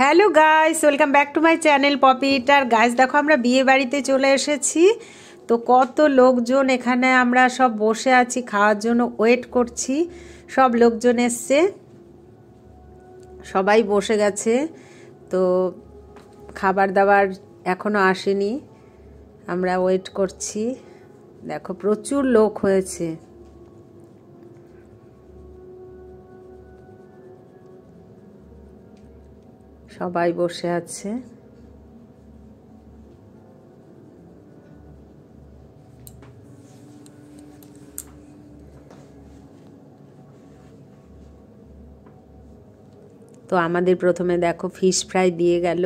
Hello guys, welcome back to my channel Poppy Eater. Guys দেখো, আমরা বিয়ে বাড়িতে চলে এসেছি। তো কত লোকজন এখানে, আমরা সব বসে আছি, খাওয়ার জন্য ওয়েট করছি। সব লোকজন এসছে, সবাই বসে গেছে। তো খাবার দাবার এখনো আসেনি, আমরা ওয়েট করছি। দেখো প্রচুর লোক হয়েছে। সবাই বসে আছে। তো আমাদের প্রথমে দেখো ফিশ ফ্রাই দিয়ে গেল,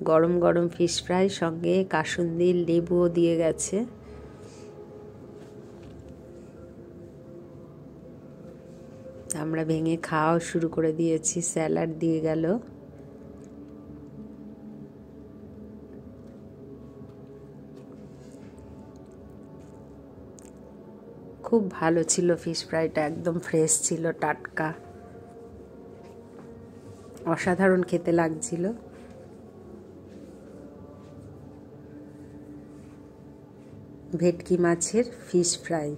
গরম গরম ফিশ ফ্রাই, সঙ্গে কাসুন্দির লেবুও দিয়ে গেছে। আমরা ভেঙে খাওয়া শুরু করে দিয়েছি। স্যালাড দিয়ে গেল। খুব ভালো ছিল ফিশ ফ্রাইটা, একদম ফ্রেশ ছিল, টাটকা, অসাধারণ খেতে লাগছিল। ভেটকি মাছের ফিশ ফ্রাই।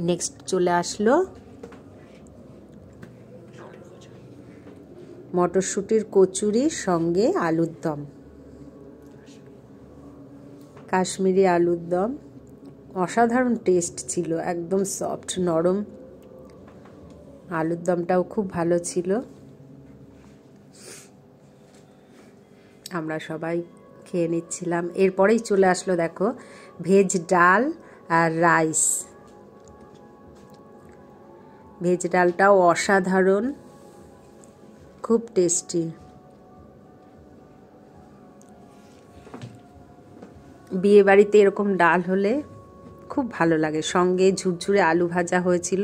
নেক্সট চলে আসলো মটরশুঁটির কচুরি, সঙ্গে আলুর দম, কাশ্মীরি আলুর দম। অসাধারণ টেস্ট ছিল, একদম সফট নরম। আলুর দমটাও খুব ভালো ছিল। আমরা সবাই খেয়ে নিচ্ছিলাম। এরপরেই চলে আসলো দেখো ভেজ ডাল আর রাইস। ভেজ ডালটাও অসাধারণ, খুব টেস্টি। বিয়ে বাড়িতে এরকম ডাল হলে খুব ভালো লাগে। সঙ্গে ঝুরঝুরে আলু ভাজা হয়েছিল।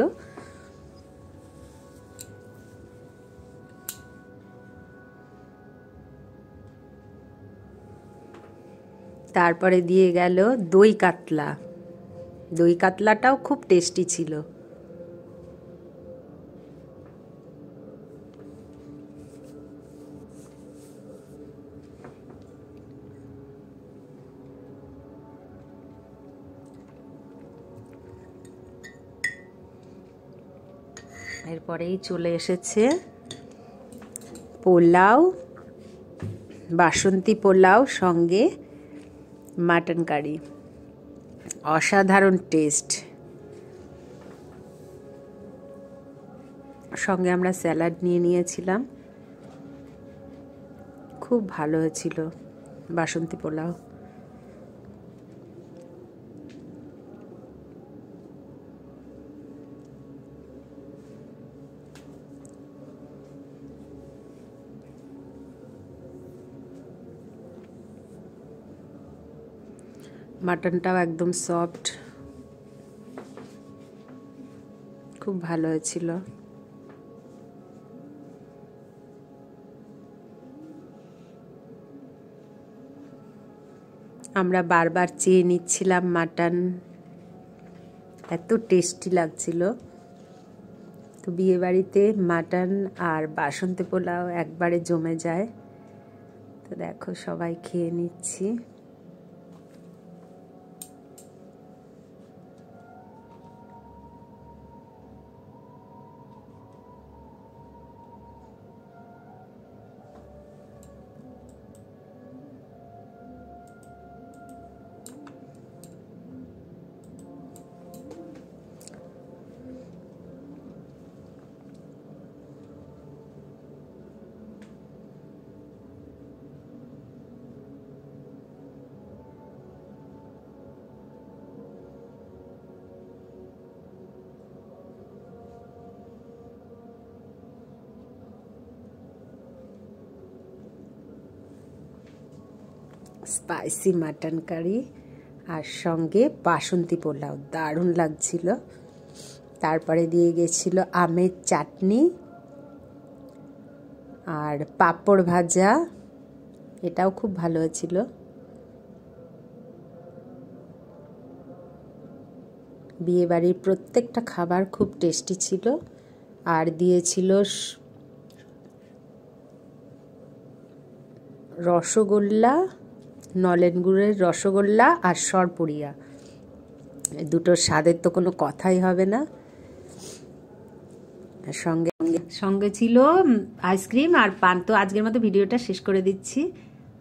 তারপরে দিয়ে গেল দই কাতলা। দই কাতলাটাও খুব টেস্টি ছিল। এরপরেই চলে এসেছে পোলাও, বাসন্তী পোলাও, সঙ্গে মাটন কারি। অসাধারণ টেস্ট। সঙ্গে আমরা স্যালাড নিয়ে নিয়েছিলাম। খুব ভালো হয়েছিল বাসন্তী পোলাও। মাটনটাও একদম সফট, খুব ভালো হয়েছিল। আমরা বারবার চেয়ে নিচ্ছিলাম মাটন, এত টেস্টি লাগছিল। তো বিয়ে বাড়িতে মাটন আর বাসন্তী পোলাও একবারে জমে যায়। তো দেখো সবাই খেয়ে নিচ্ছি। স্পাইসি মাটন কারি আর সঙ্গে বাসন্তী পোলাও, দারুণ লাগছিল। তারপরে দিয়ে গেছিল আমের চাটনি আর পাঁপড় ভাজা, এটাও খুব ভালো হয়েছিল। বিয়েবাড়ির প্রত্যেকটা খাবার খুব টেস্টি ছিল। আর দিয়েছিল রসগোল্লা, নলেন গুড়ের রসগোল্লা আর সরপুরিয়া। দুটোর স্বাদের তো কোনো কথাই হবে না। সঙ্গে সঙ্গে ছিল আইসক্রিম আর পান। তো আজকের মতো ভিডিওটা শেষ করে দিচ্ছি,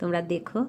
তোমরা দেখো।